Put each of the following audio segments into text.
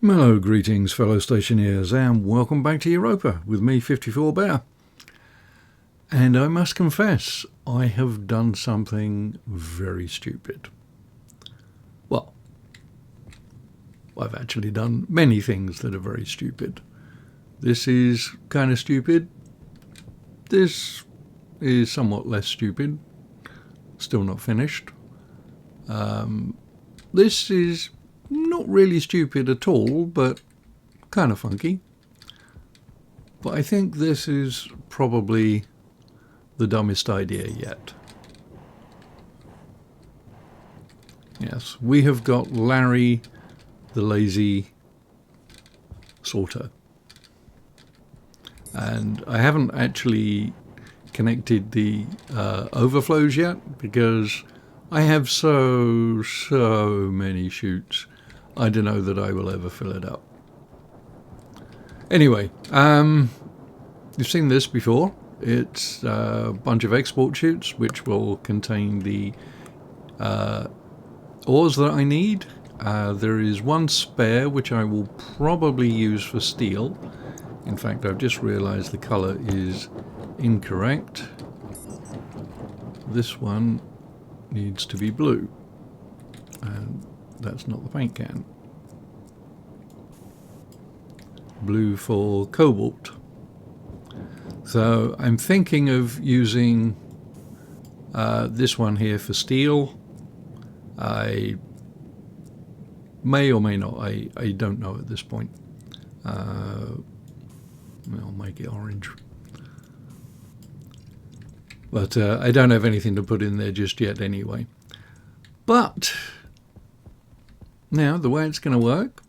Hello, greetings fellow stationeers, and welcome back to Europa with me, 54 Bear. And I must confess, I have done something very stupid. Well, I've actually done many things that are very stupid. This is kind of stupid. This is somewhat less stupid. Still not finished. This is not really stupid at all, but kind of funky. But I think this is probably the dumbest idea yet. Yes, we have got Larry the lazy sorter. And I haven't actually connected the overflows yet because I have so many chutes. I don't know that I will ever fill it up. Anyway, you've seen this before. It's a bunch of export chutes which will contain the ores that I need. There is one spare which I will probably use for steel. In fact, I've just realized the color is incorrect. This one needs to be blue, and that's not the paint can. Blue for cobalt. So I'm thinking of using this one here for steel. I may or may not. I don't know at this point. I'll make it orange. But I don't have anything to put in there just yet anyway. But now the way it's going to work,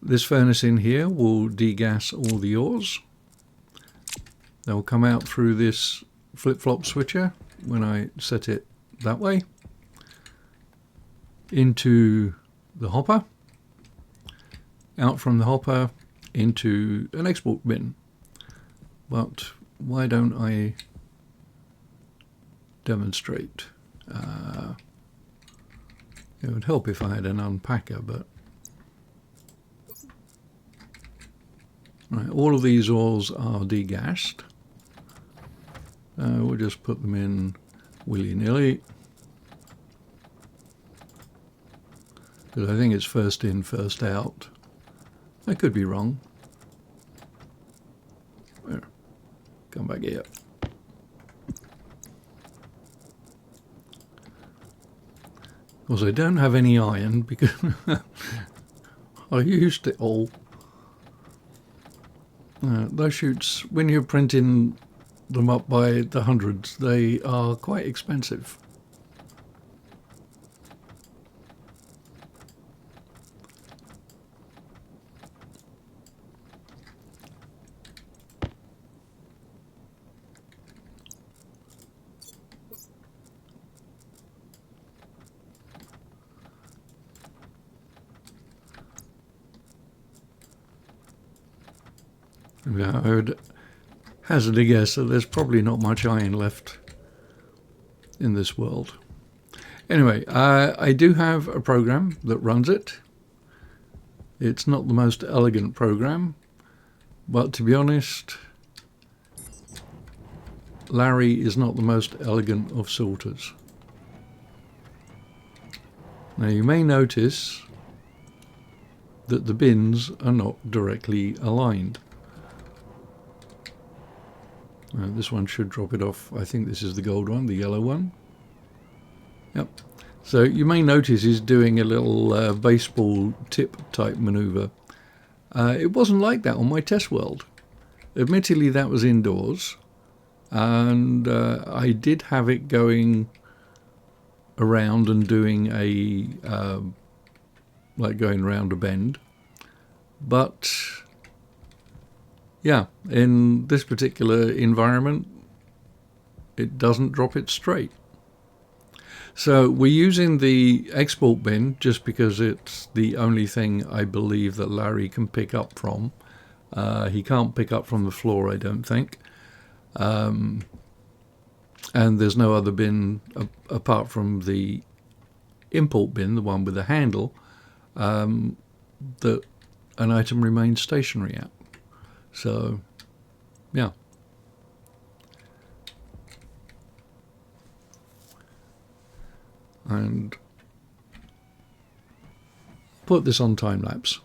this furnace in here will degas all the ores. They'll come out through this flip-flop switcher when I set it that way into the hopper, out from the hopper into an export bin. But why don't I demonstrate? It would help if I had an unpacker, but right, all of these ores are degassed. We'll just put them in willy-nilly, because I think it's first in, first out. I could be wrong. There. Come back here. Of course, I don't have any iron because I used it all. Those chutes, when you're printing them up by the hundreds, they are quite expensive. Yeah, I would hazard a guess that there's probably not much iron left in this world. Anyway, I do have a program that runs it. It's not the most elegant program, but to be honest, Larry is not the most elegant of sorters. Now you may notice that the bins are not directly aligned. This one should drop it off. I think this is the gold one, the yellow one. Yep. So you may notice he's doing a little baseball tip type maneuver. It wasn't like that on my test world. Admittedly, that was indoors, and I did have it going around and doing a like going around a bend, but yeah, in this particular environment, it doesn't drop it straight. So we're using the export bin just because it's the only thing I believe that Larry can pick up from. He can't pick up from the floor, I don't think. And there's no other bin apart from the import bin, the one with the handle, that an item remains stationary at. So, yeah. And put this on time lapse.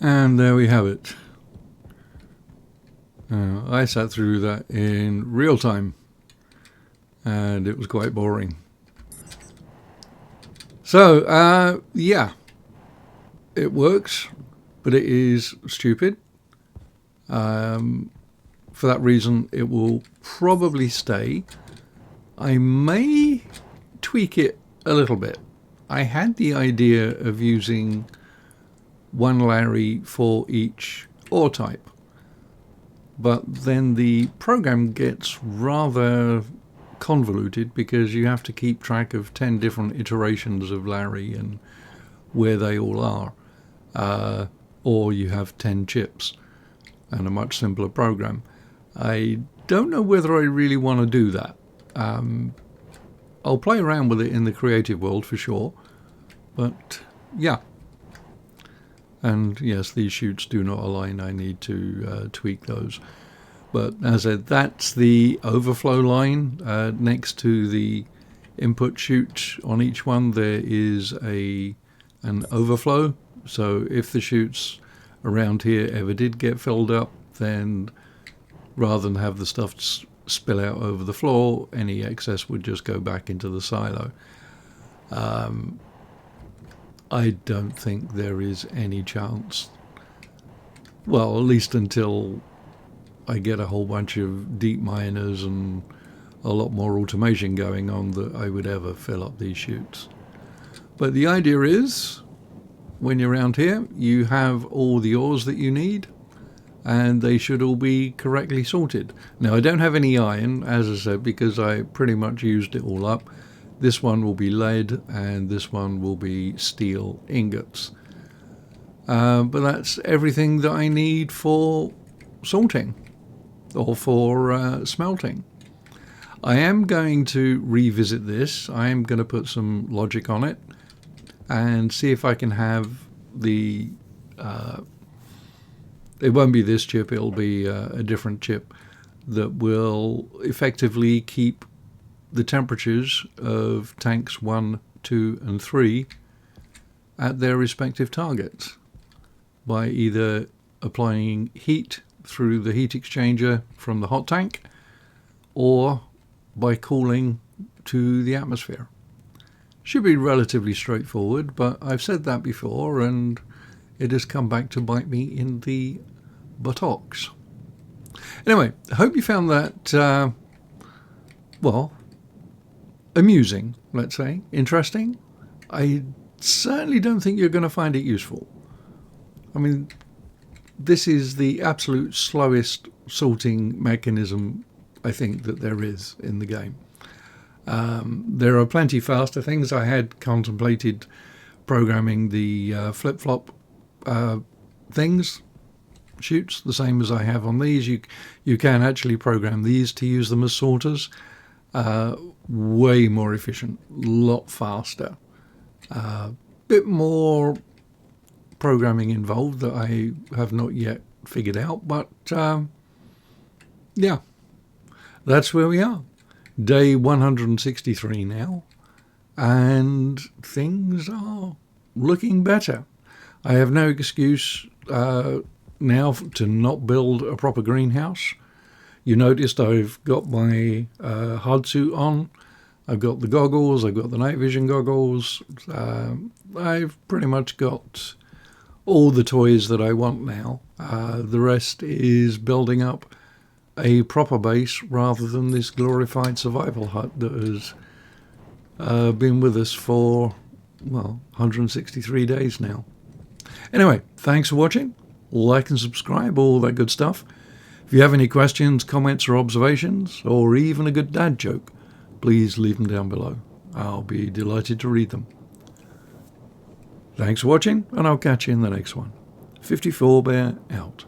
And there we have it. I sat through that in real time, and it was quite boring. So, yeah, it works, but it is stupid. For that reason, it will probably stay. I may tweak it a little bit. I had the idea of using one Larry for each ore type, but then the program gets rather convoluted because you have to keep track of 10 different iterations of Larry and where they all are, or you have 10 chips and a much simpler program. I don't know whether I really want to do that. I'll play around with it in the creative world for sure, but yeah. And yes, these chutes do not align. I need to tweak those. But as I said, that's the overflow line. Next to the input chute on each one, there is an overflow. So if the chutes around here ever did get filled up, then rather than have the stuff spill out over the floor, any excess would just go back into the silo. I don't think there is any chance, well, at least until I get a whole bunch of deep miners and a lot more automation going on, that I would ever fill up these chutes. But the idea is, when you're around here, you have all the ores that you need, and they should all be correctly sorted. Now, I don't have any iron, as I said, because I pretty much used it all up. This one will be lead, and this one will be steel ingots. But that's everything that I need for sorting, or for smelting. I am going to revisit this. I am going to put some logic on it and see if I can have the... it won't be this chip, it'll be a different chip that will effectively keep the temperatures of tanks 1, 2 and 3 at their respective targets by either applying heat through the heat exchanger from the hot tank or by cooling to the atmosphere. Should be relatively straightforward, but I've said that before and it has come back to bite me in the buttocks. Anyway, I hope you found that, well, amusing, let's say, interesting. I certainly don't think you're going to find it useful. I mean, this is the absolute slowest sorting mechanism I think that there is in the game. There are plenty faster things. I had contemplated programming the flip-flop things, chutes, the same as I have on these. You can actually program these to use them as sorters. Way more efficient, lot faster. Bit more programming involved that I have not yet figured out, but yeah, that's where we are. Day 163 now, and things are looking better. I have no excuse now to not build a proper greenhouse. You noticed I've got my hard suit on. I've got the goggles, I've got the night vision goggles. I've pretty much got all the toys that I want now. The rest is building up a proper base rather than this glorified survival hut that has been with us for, well, 163 days now. Anyway, thanks for watching. Like and subscribe, all that good stuff. If you have any questions, comments or observations, or even a good dad joke, please leave them down below. I'll be delighted to read them. Thanks for watching, and I'll catch you in the next one. 54 Bear out.